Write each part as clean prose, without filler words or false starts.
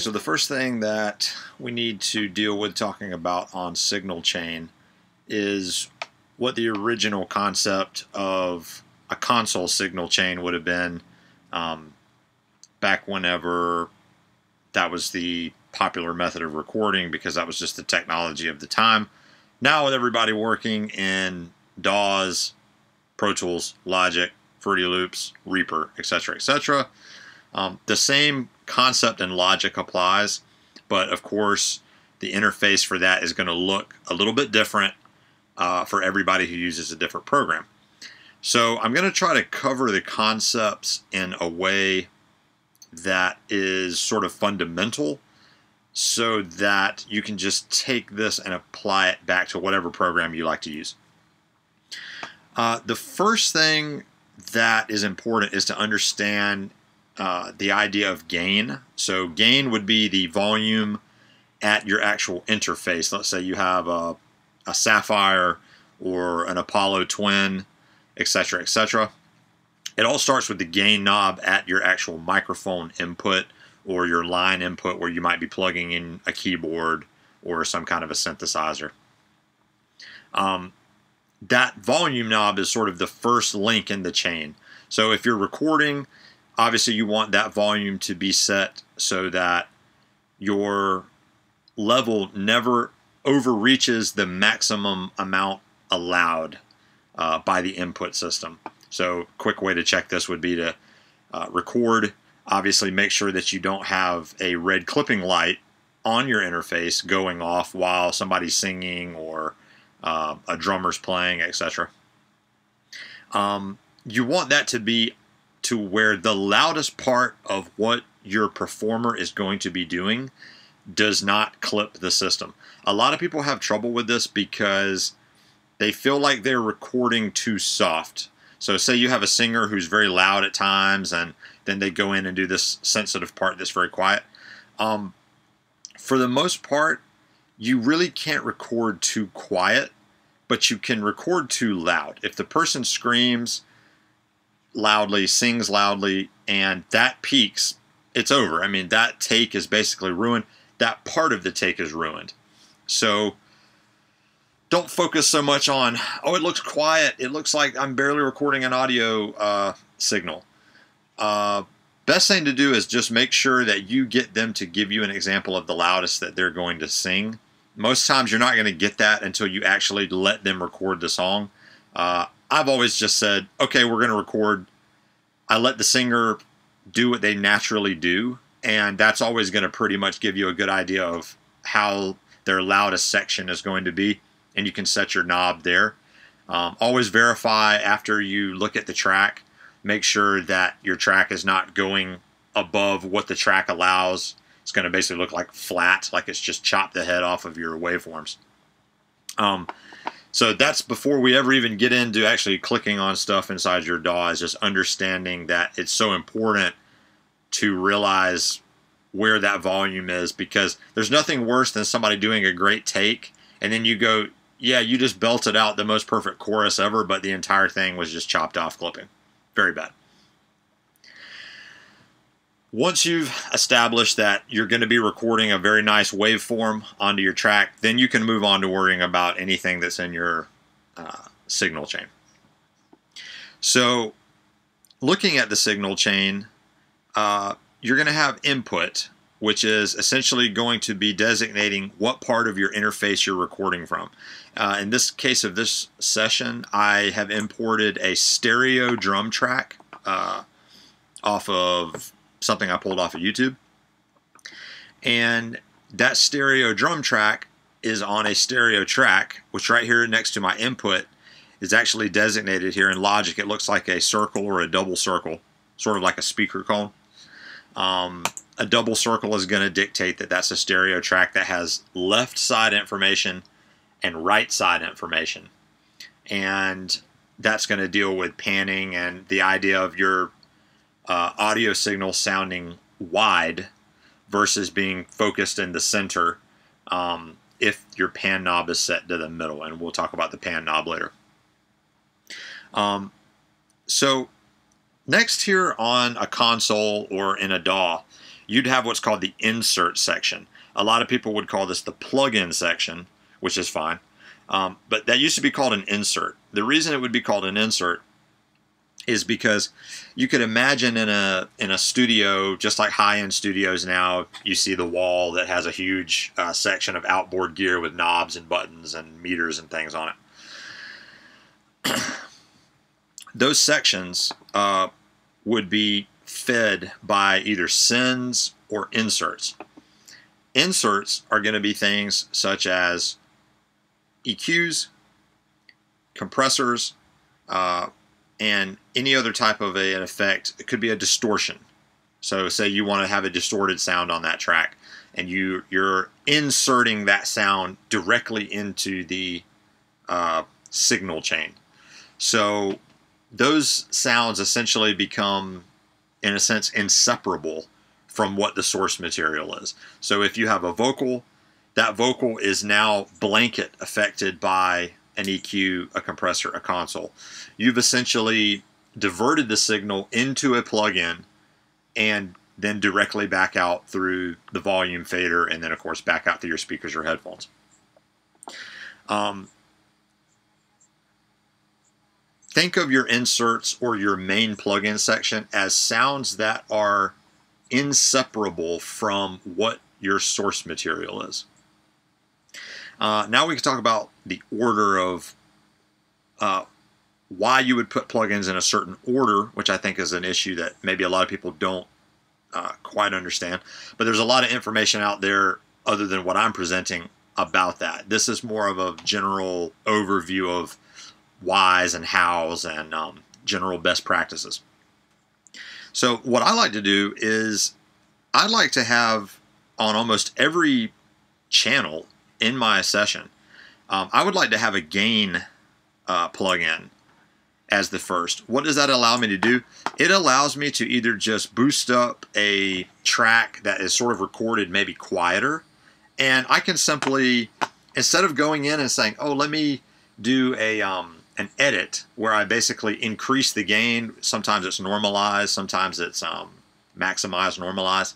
So the first thing that we need to deal with talking about on signal chain is what the original concept of a console signal chain would have been back whenever that was the popular method of recording, because that was just the technology of the time. Now with everybody working in DAWs, Pro Tools, Logic, Fruity Loops, Reaper, etc., the same concept and logic applies, but of course the interface for that is going to look a little bit different for everybody who uses a different program. So I'm going to try to cover the concepts in a way that is sort of fundamental so that you can just take this and apply it back to whatever program you like to use. The first thing that is important is to understand the idea of gain. So gain would be the volume at your actual interface. Let's say you have a Sapphire or an Apollo Twin, etc., etc. It all starts with the gain knob at your actual microphone input or your line input, where you might be plugging in a keyboard or some kind of a synthesizer. That volume knob is sort of the first link in the chain. So if you're recording, obviously you want that volume to be set so that your level never overreaches the maximum amount allowed by the input system. So a quick way to check this would be to record. Obviously make sure that you don't have a red clipping light on your interface going off while somebody's singing or a drummer's playing, etc. You want that to be to where the loudest part of what your performer is going to be doing does not clip the system. A lot of people have trouble with this because they feel like they're recording too soft. So say you have a singer who's very loud at times, and then they go in and do this sensitive part that's very quiet. For the most part, you really can't record too quiet, but you can record too loud. If the person screams loudly, sings loudly, and that peaks, it's over. I mean, that take is basically ruined. That part of the take is ruined. So don't focus so much on, oh, it looks quiet. It looks like I'm barely recording an audio signal. Best thing to do is just make sure that you get them to give you an example of the loudest that they're going to sing. Most times you're not going to get that until you actually let them record the song. I've always just said, okay, we're going to record. I let the singer do what they naturally do, and that's always going to pretty much give you a good idea of how their loudest section is going to be, and you can set your knob there. Always verify after you look at the track. Make sure that your track is not going above what the track allows. It's going to basically look like flat, like it's just chopped the head off of your waveforms. So that's before we ever even get into actually clicking on stuff inside your DAW, is just understanding that it's so important to realize where that volume is, because there's nothing worse than somebody doing a great take and then you go, yeah, you just belted out the most perfect chorus ever, but the entire thing was just chopped off clipping. Very bad. Once you've established that you're going to be recording a very nice waveform onto your track, then you can move on to worrying about anything that's in your signal chain. So looking at the signal chain, you're going to have input, which is essentially going to be designating what part of your interface you're recording from. In this case of this session, I have imported a stereo drum track off of something I pulled off of YouTube. And that stereo drum track is on a stereo track, which right here next to my input is actually designated here in Logic. It looks like a circle or a double circle, sort of like a speaker cone. A double circle is going to dictate that that's a stereo track that has left side information and right side information. And that's going to deal with panning and the idea of your audio signal sounding wide versus being focused in the center if your pan knob is set to the middle. And we'll talk about the pan knob later. So next here on a console or in a DAW, you'd have what's called the insert section. A lot of people would call this the plug-in section, which is fine. But that used to be called an insert. The reason it would be called an insert is because you could imagine in a studio, just like high-end studios now, you see the wall that has a huge section of outboard gear with knobs and buttons and meters and things on it. Those sections would be fed by either sends or inserts. Inserts are going to be things such as EQs, compressors, and any other type of an effect. It could be a distortion. So say you want to have a distorted sound on that track, and you're inserting that sound directly into the signal chain. So those sounds essentially become, in a sense, inseparable from what the source material is. So if you have a vocal, that vocal is now blanket affected by an EQ, a compressor, a console. You've essentially diverted the signal into a plug-in and then directly back out through the volume fader, and then of course back out through your speakers or headphones. Think of your inserts or your main plug-in section as sounds that are inseparable from what your source material is. Now we can talk about the order of why you would put plugins in a certain order, which I think is an issue that maybe a lot of people don't quite understand. But there's a lot of information out there other than what I'm presenting about that. This is more of a general overview of whys and hows and general best practices. So what I like to do is I like to have on almost every channel in my session, I would like to have a gain plug-in as the first. What does that allow me to do? It allows me to either just boost up a track that is sort of recorded maybe quieter, and I can simply, instead of going in and saying, oh, let me do an edit where I basically increase the gain. Sometimes it's normalized, sometimes it's maximized, normalized.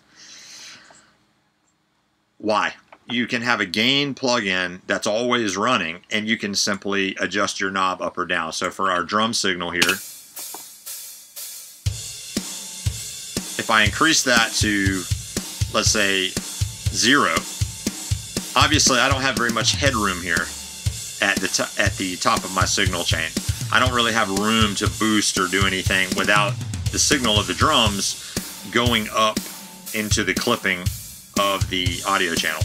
Why? You can have a gain plugin that's always running, and you can simply adjust your knob up or down. So for our drum signal here, if I increase that to, let's say, 0, obviously I don't have very much headroom here at the top of my signal chain. I don't really have room to boost or do anything without the signal of the drums going up into the clipping of the audio channel.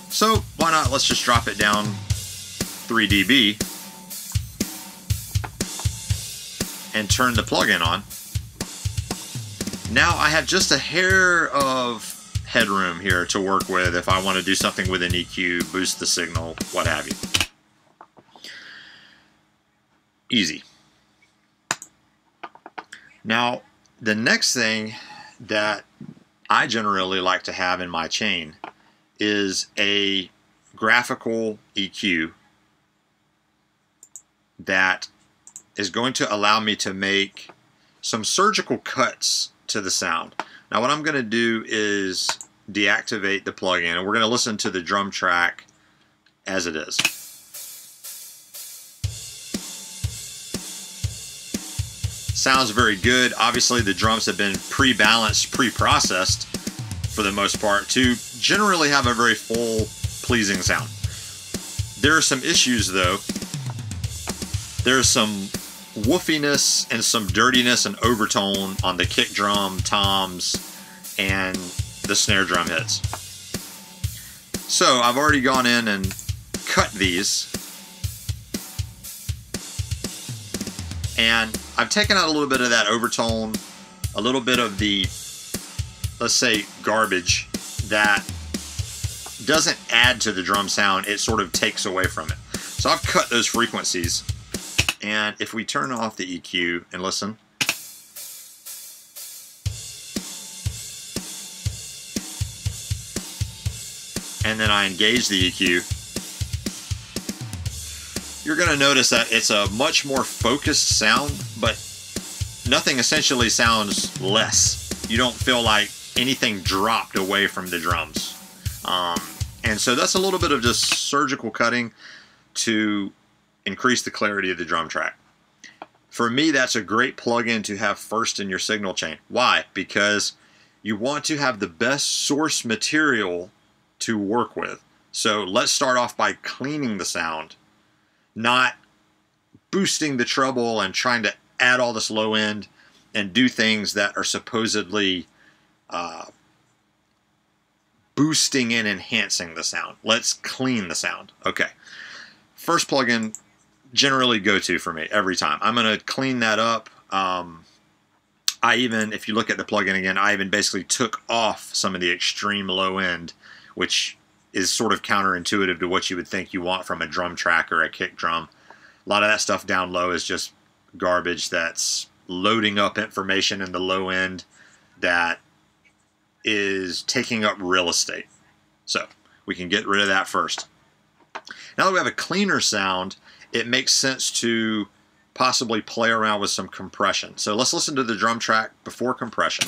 So why not, let's just drop it down 3 dB and turn the plugin on. Now I have just a hair of headroom here to work with if I want to do something with an EQ, boost the signal, what have you. Easy. Now, the next thing that I generally like to have in my chain is a graphical EQ that is going to allow me to make some surgical cuts to the sound. Now what I'm going to do is deactivate the plugin, and we're going to listen to the drum track as it is. Sounds very good. Obviously the drums have been pre-balanced, pre-processed for the most part to generally have a very full, pleasing sound. There are some issues though. There's some woofiness and some dirtiness and overtone on the kick drum, toms, and the snare drum hits. So I've already gone in and cut these, and I've taken out a little bit of that overtone, a little bit of the, let's say, garbage that doesn't add to the drum sound, it sort of takes away from it. So I've cut those frequencies, and if we turn off the EQ and listen, and then I engage the EQ, you're going to notice that it's a much more focused sound, but nothing essentially sounds less. You don't feel like anything dropped away from the drums. And so that's a little bit of just surgical cutting to increase the clarity of the drum track. For me, that's a great plugin to have first in your signal chain. Why? Because you want to have the best source material to work with. So let's start off by cleaning the sound, not boosting the treble and trying to add all this low end and do things that are supposedly boosting and enhancing the sound. Let's clean the sound. Okay. First plugin, generally go-to for me every time. I'm going to clean that up. I even, if you look at the plugin again, I even basically took off some of the extreme low end, which is sort of counterintuitive to what you would think you want from a drum track or a kick drum. A lot of that stuff down low is just garbage that's loading up information in the low end that is taking up real estate. So we can get rid of that first. Now that we have a cleaner sound, it makes sense to possibly play around with some compression. So let's listen to the drum track before compression.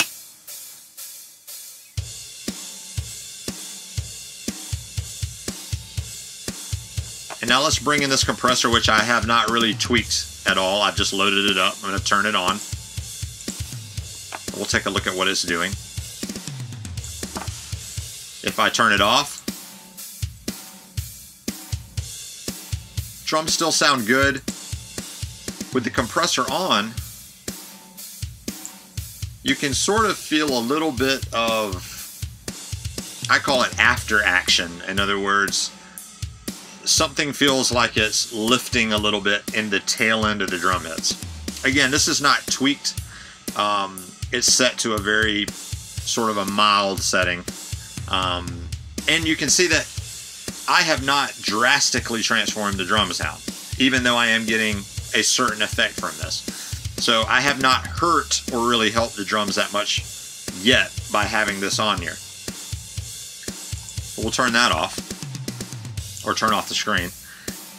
And now let's bring in this compressor, which I have not really tweaked at all. I've just loaded it up. I'm going to turn it on. We'll take a look at what it's doing. If I turn it off, drums still sound good. With the compressor on, you can sort of feel a little bit of, I call it after action. In other words, something feels like it's lifting a little bit in the tail end of the drum hits. Again, this is not tweaked. It's set to a very sort of a mild setting. And you can see that I have not drastically transformed the drum sound, even though I am getting a certain effect from this. So I have not hurt or really helped the drums that much yet by having this on here. We'll turn that off, or turn off the screen.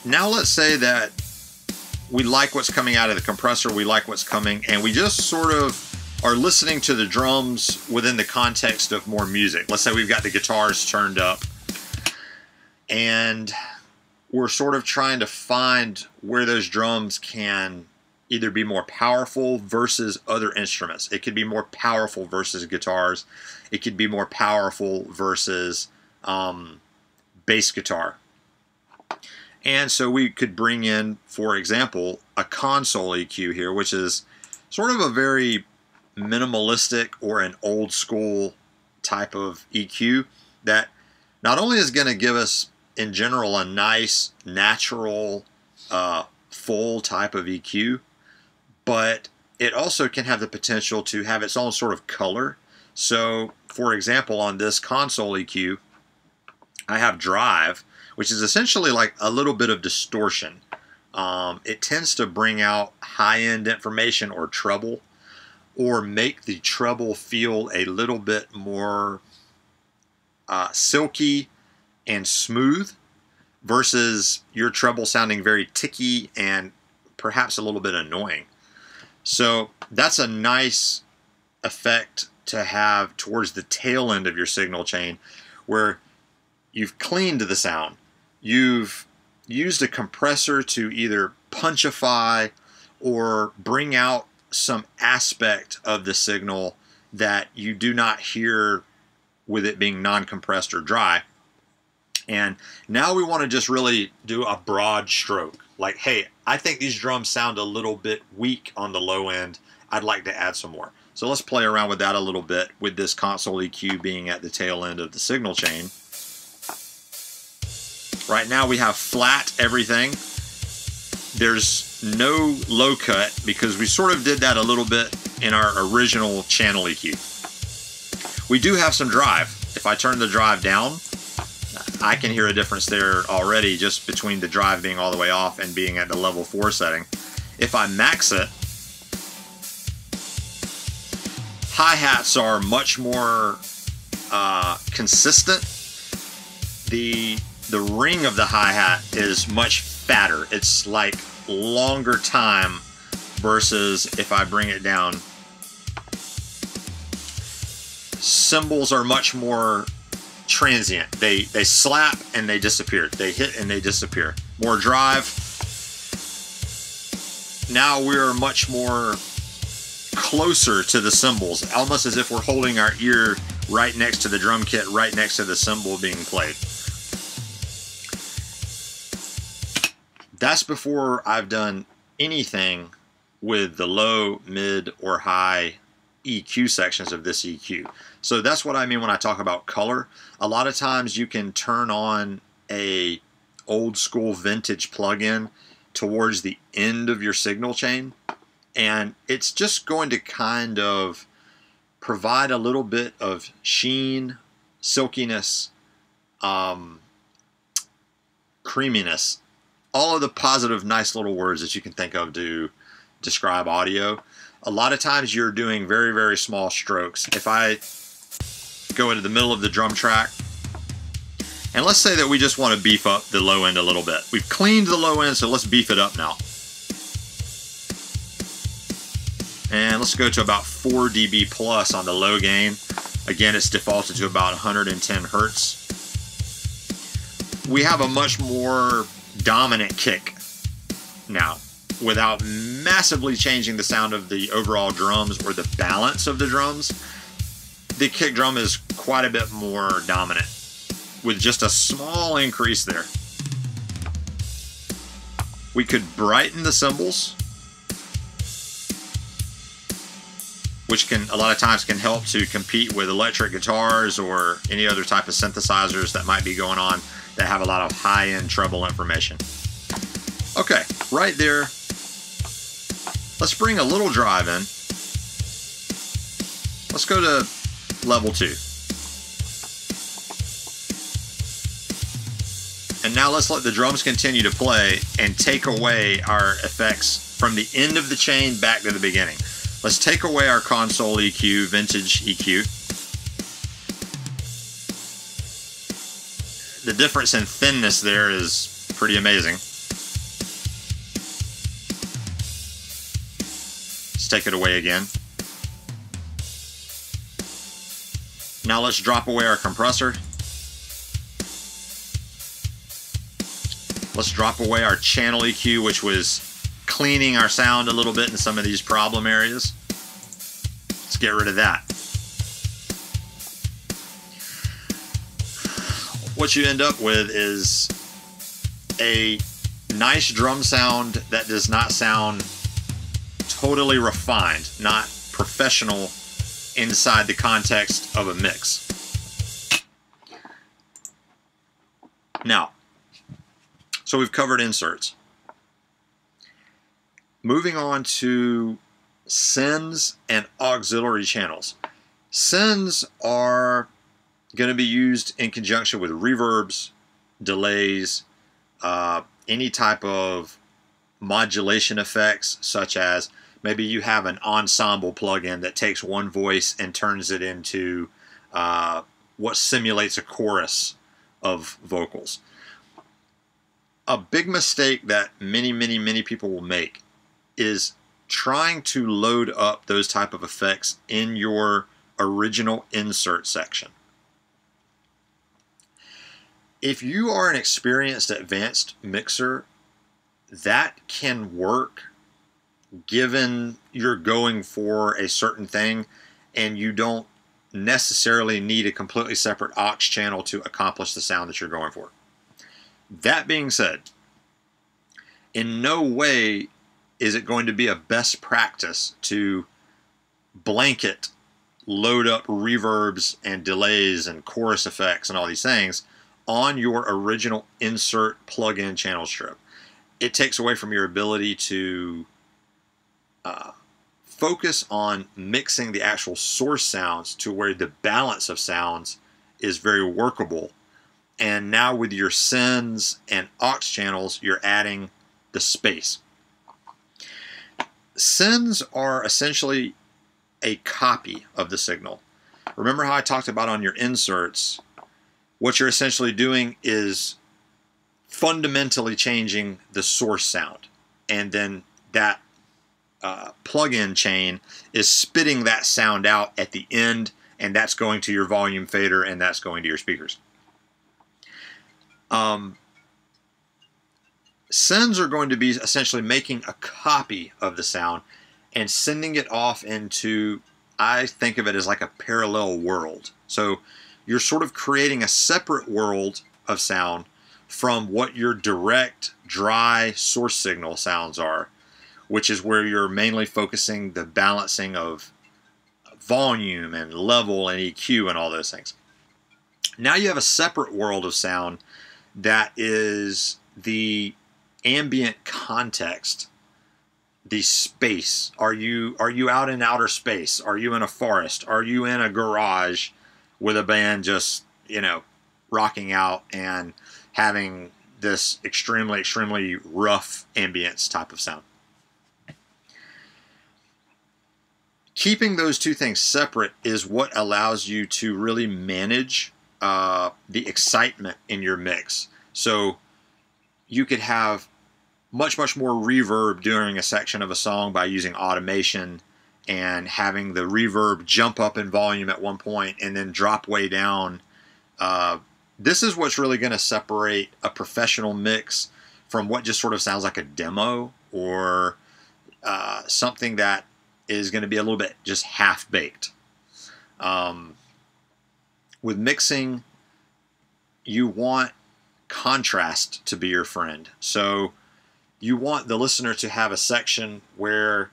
Now let's say that we like what's coming out of the compressor, we like what's coming, and we just sort of are listening to the drums within the context of more music. Let's say we've got the guitars turned up, and we're sort of trying to find where those drums can either be more powerful versus other instruments. It could be more powerful versus guitars. It could be more powerful versus bass guitar. And so we could bring in, for example, a console EQ here, which is sort of a very minimalistic or an old school type of EQ that not only is going to give us in general a nice natural full type of EQ, but it also can have the potential to have its own sort of color. So for example, on this console EQ, I have drive, which is essentially like a little bit of distortion. It tends to bring out high-end information or treble, or make the treble feel a little bit more silky and smooth versus your treble sounding very ticky and perhaps a little bit annoying. So that's a nice effect to have towards the tail end of your signal chain, where you've cleaned the sound. You've used a compressor to either punchify or bring out some aspect of the signal that you do not hear with it being non-compressed or dry. And now we want to just really do a broad stroke. Like, hey, I think these drums sound a little bit weak on the low end. I'd like to add some more. So let's play around with that a little bit with this console EQ being at the tail end of the signal chain. Right now we have flat everything. There's no low cut because we sort of did that a little bit in our original channel EQ. We do have some drive. If I turn the drive down, I can hear a difference there already just between the drive being all the way off and being at the level 4 setting. If I max it, hi-hats are much more consistent. The ring of the hi-hat is much fatter. It's like longer time versus if I bring it down. cymbals are much more transient. They slap and they disappear. They hit and they disappear. More drive. Now we're much more closer to the cymbals, almost as if we're holding our ear right next to the drum kit, right next to the cymbal being played. That's before I've done anything with the low, mid, or high EQ sections of this EQ. So that's what I mean when I talk about color. A lot of times you can turn on a old school vintage plugin towards the end of your signal chain, and it's just going to kind of provide a little bit of sheen, silkiness, creaminess, all of the positive, nice little words that you can think of to describe audio. A lot of times you're doing very, very small strokes. If I go into the middle of the drum track, and let's say that we just want to beef up the low end a little bit. We've cleaned the low end, so let's beef it up now. And let's go to about 4 dB plus on the low gain. Again, it's defaulted to about 110 hertz. We have a much more dominant kick now, without massively changing the sound of the overall drums or the balance of the drums. The kick drum is quite a bit more dominant with just a small increase there. We could brighten the cymbals, which can a lot of times can help to compete with electric guitars or any other type of synthesizers that might be going on that have a lot of high-end treble information. Okay, right there. Let's bring a little drive in. Let's go to level 2. And now let's let the drums continue to play and take away our effects from the end of the chain back to the beginning. Let's take away our console EQ, vintage EQ. The difference in thinness there is pretty amazing. Let's take it away again. Now let's drop away our compressor. Let's drop away our channel EQ, which was cleaning our sound a little bit in some of these problem areas. Let's get rid of that. What you end up with is a nice drum sound that does not sound totally refined, not professional inside the context of a mix. Now, so we've covered inserts. Moving on to sends and auxiliary channels. Sends are going to be used in conjunction with reverbs, delays, any type of modulation effects, such as maybe you have an ensemble plugin that takes one voice and turns it into what simulates a chorus of vocals. A big mistake that many people will make is trying to load up those type of effects in your original insert section. If you are an experienced advanced mixer, that can work given you're going for a certain thing and you don't necessarily need a completely separate aux channel to accomplish the sound that you're going for. That being said, in no way is it going to be a best practice to blanket load up reverbs and delays and chorus effects and all these things on your original insert plugin channel strip. It takes away from your ability to focus on mixing the actual source sounds to where the balance of sounds is very workable. And now with your sends and aux channels, you're adding the space. Sends are essentially a copy of the signal. Remember how I talked about on your inserts, what you're essentially doing is fundamentally changing the source sound. And then that plug-in chain is spitting that sound out at the end and that's going to your volume fader, and that's going to your speakers. Sends are going to be essentially making a copy of the sound and sending it off into, I think of it as like a parallel world. So you're sort of creating a separate world of sound from what your direct, dry source signal sounds are, which is where you're mainly focusing the balancing of volume and level and EQ and all those things. Now you have a separate world of sound that is the ambient context, the space. Are you out in outer space? Are you in a forest? Are you in a garage with a band just, you know, rocking out and having this extremely, extremely rough ambience type of sound? Keeping those two things separate is what allows you to really manage the excitement in your mix. So you could have much, much more reverb during a section of a song by using automation and having the reverb jump up in volume at one point and then drop way down. This is what's really going to separate a professional mix from what just sort of sounds like a demo or something that is going to be a little bit just half-baked. With mixing, you want contrast to be your friend. So you want the listener to have a section where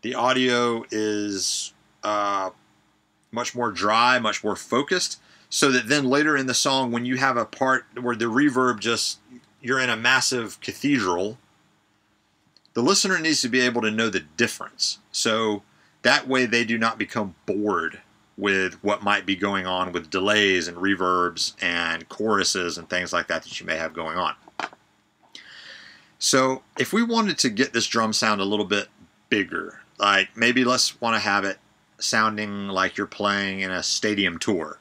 the audio is much more dry, much more focused, so that then later in the song, when you have a part where the reverb just, you're in a massive cathedral, the listener needs to be able to know the difference. So that way they do not become bored with what might be going on with delays and reverbs and choruses and things like that that you may have going on. So if we wanted to get this drum sound a little bit bigger, like maybe let's want to have it sounding like you're playing in a stadium tour,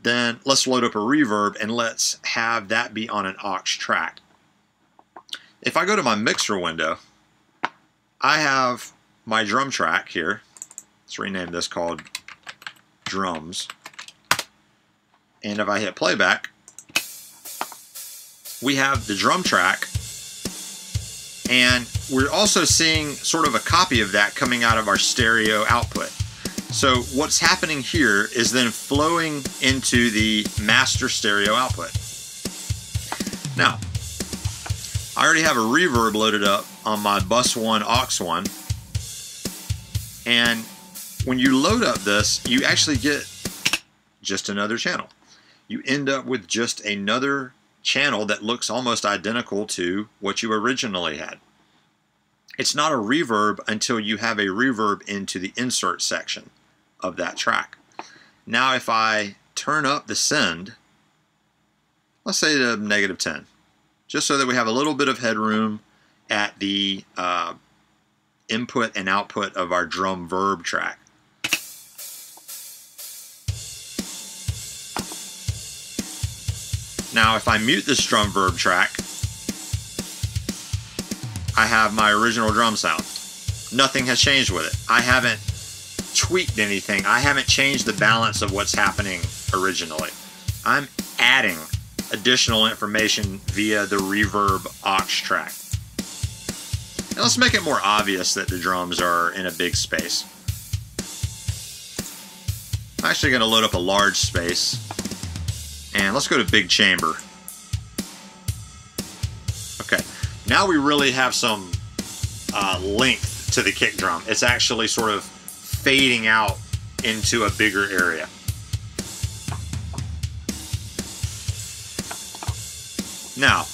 then let's load up a reverb and let's have that be on an aux track. If I go to my mixer window, I have my drum track here. Let's rename this called drums. And if I hit playback, we have the drum track, and we're also seeing sort of a copy of that coming out of our stereo output. So what's happening here is then flowing into the master stereo output. Now, I already have a reverb loaded up on my bus 1 aux 1, and when you load up this, you actually get just another channel. You end up with just another channel that looks almost identical to what you originally had. It's not a reverb until you have a reverb into the insert section of that track. Now if I turn up the send, let's say to -10, just so that we have a little bit of headroom at the input and output of our drum verb track. Now if I mute this drum verb track, I have my original drum sound. Nothing has changed with it. I haven't tweaked anything. I haven't changed the balance of what's happening originally. I'm adding additional information via the reverb aux track. Now let's make it more obvious that the drums are in a big space. I'm actually going to load up a large space, and let's go to big chamber. Okay, now we really have some length to the kick drum. It's actually sort of fading out into a bigger area. Now,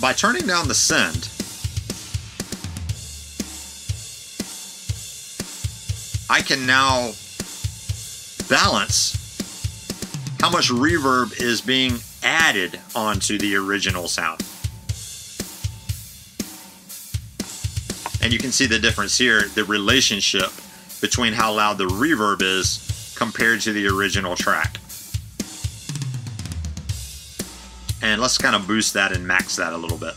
by turning down the send, I can now balance how much reverb is being added onto the original sound. And you can see the difference here, the relationship between how loud the reverb is compared to the original track. And let's kind of boost that and max that a little bit.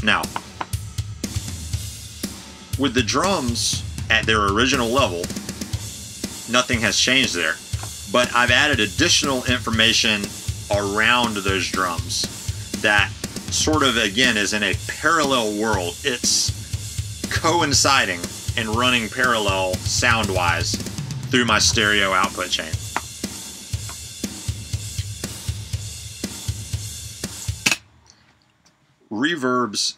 Now, with the drums at their original level, nothing has changed there. But I've added additional information around those drums that sort of, again, is in a parallel world. It's coinciding and running parallel sound-wise through my stereo output chain. Reverbs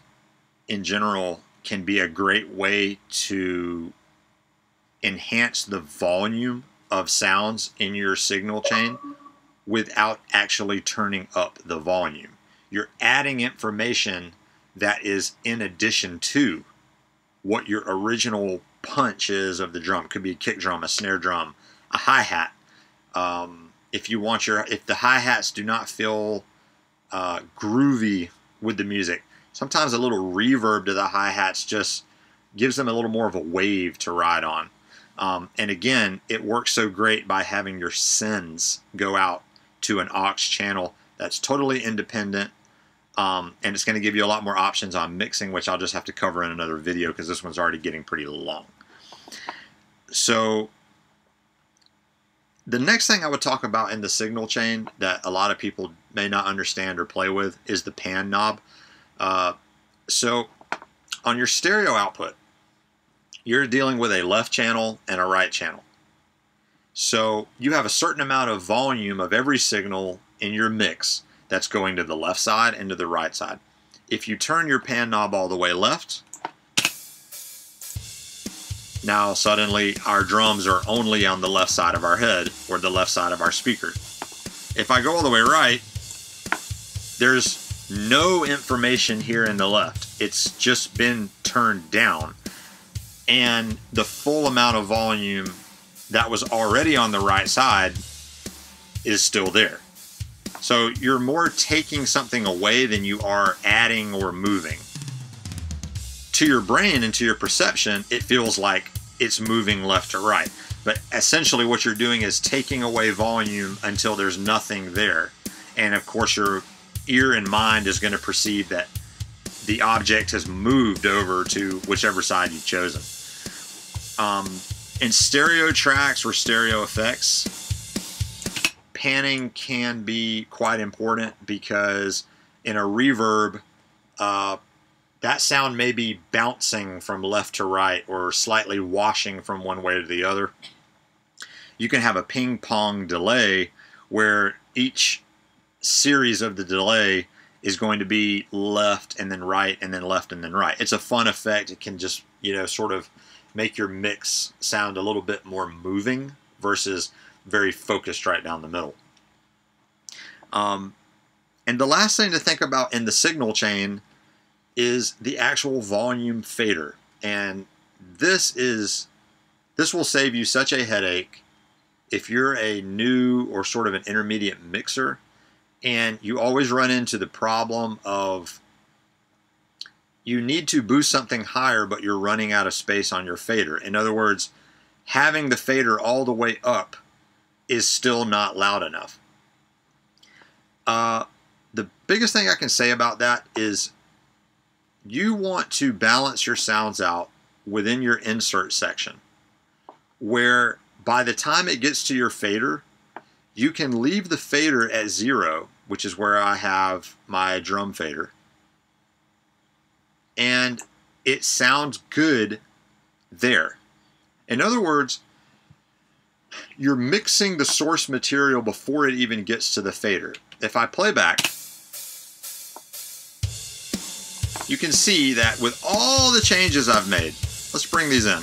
in general can be a great way to enhance the volume of sounds in your signal chain without actually turning up the volume. You're adding information that is in addition to what your original punch is of the drum. Could be a kick drum, a snare drum, a hi-hat. If the hi-hats do not feel groovy with the music, sometimes a little reverb to the hi-hats just gives them a little more of a wave to ride on. And again, it works so great by having your sends go out to an aux channel that's totally independent, and it's going to give you a lot more options on mixing, which I'll just have to cover in another video because this one's already getting pretty long. So the next thing I would talk about in the signal chain that a lot of people may not understand or play with is the pan knob. So on your stereo output, you're dealing with a left channel and a right channel. So you have a certain amount of volume of every signal in your mix that's going to the left side and to the right side. If you turn your pan knob all the way left, now suddenly our drums are only on the left side of our head or the left side of our speaker. If I go all the way right, there's no information here in the left. It's just been turned down. And the full amount of volume that was already on the right side is still there. So you're more taking something away than you are adding or moving. To your brain and to your perception, it feels like it's moving left to right. But essentially what you're doing is taking away volume until there's nothing there. And of course your ear and mind is going to perceive that the object has moved over to whichever side you've chosen. In stereo tracks or stereo effects, panning can be quite important because in a reverb, that sound may be bouncing from left to right or slightly washing from one way to the other. You can have a ping pong delay where each series of the delay is going to be left and then right and then left and then right. It's a fun effect. It can just, sort of make your mix sound a little bit more moving versus very focused right down the middle. And the last thing to think about in the signal chain is the actual volume fader. And this will save you such a headache if you're a new or sort of an intermediate mixer and you always run into the problem of you need to boost something higher, but you're running out of space on your fader. In other words, having the fader all the way up is still not loud enough. The biggest thing I can say about that is you want to balance your sounds out within your insert section, where by the time it gets to your fader, you can leave the fader at 0, which is where I have my drum fader, and it sounds good there. In other words, you're mixing the source material before it even gets to the fader. If I play back, you can see that with all the changes I've made, let's bring these in.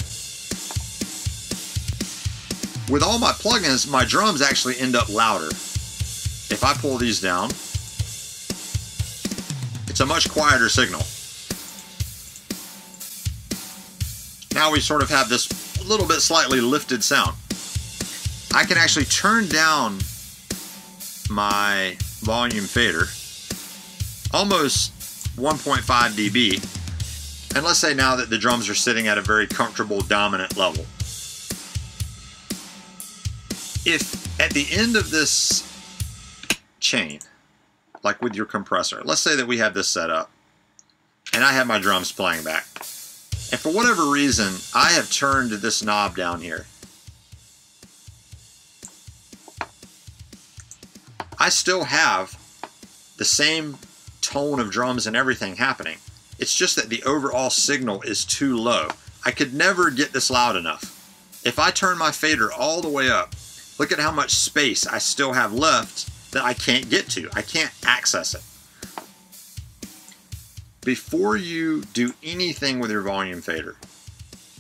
With all my plugins, my drums actually end up louder. If I pull these down, it's a much quieter signal. Now we sort of have this little bit slightly lifted sound. I can actually turn down my volume fader almost 1.5 dB, and let's say now that the drums are sitting at a very comfortable dominant level. If at the end of this chain, like with your compressor, let's say that we have this set up, and I have my drums playing back. And for whatever reason, I have turned this knob down here. I still have the same tone of drums and everything happening. It's just that the overall signal is too low. I could never get this loud enough. If I turn my fader all the way up, look at how much space I still have left that I can't get to. I can't access it. Before you do anything with your volume fader,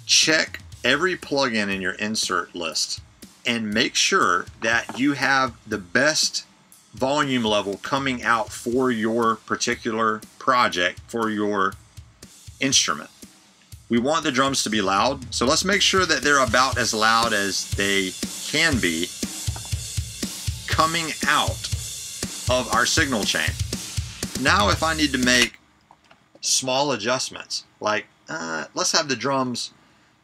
check every plugin in your insert list and make sure that you have the best volume level coming out for your particular project, for your instrument. We want the drums to be loud, so let's make sure that they're about as loud as they can be coming out of our signal chain. Now if I need to make small adjustments, like let's have the drums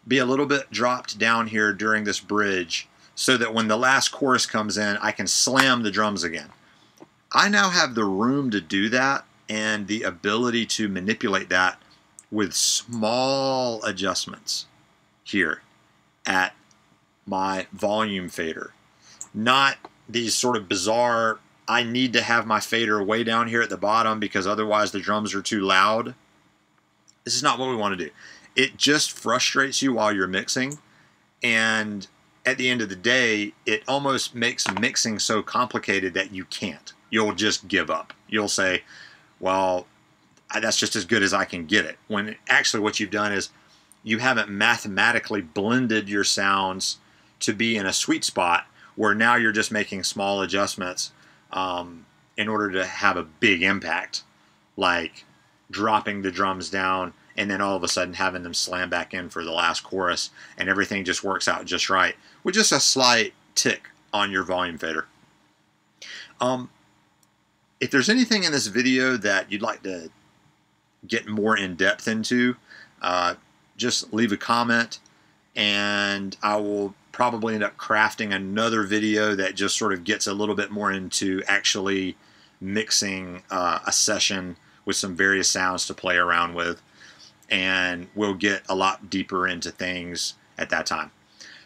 be a little bit dropped down here during this bridge so that when the last chorus comes in, I can slam the drums again. I now have the room to do that and the ability to manipulate that with small adjustments here at my volume fader. Not these sort of bizarre, I need to have my fader way down here at the bottom because otherwise the drums are too loud. This is not what we want to do. It just frustrates you while you're mixing, and at the end of the day, it almost makes mixing so complicated that you can't. You'll just give up. You'll say, well, that's just as good as I can get it. When actually what you've done is you haven't mathematically blended your sounds to be in a sweet spot where now you're just making small adjustments in order to have a big impact, like dropping the drums down and then all of a sudden having them slam back in for the last chorus, and everything just works out just right with just a slight tick on your volume fader. If there's anything in this video that you'd like to get more in depth into, just leave a comment and I will probably end up crafting another video that just sort of gets a little bit more into actually mixing a session with some various sounds to play around with, and we'll get a lot deeper into things at that time.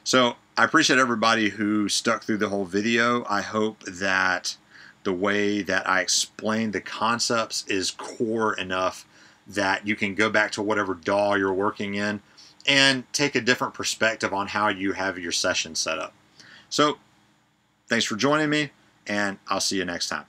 So I appreciate everybody who stuck through the whole video. I hope that the way that I explained the concepts is core enough that you can go back to whatever DAW you're working in and take a different perspective on how you have your session set up. So thanks for joining me, and I'll see you next time.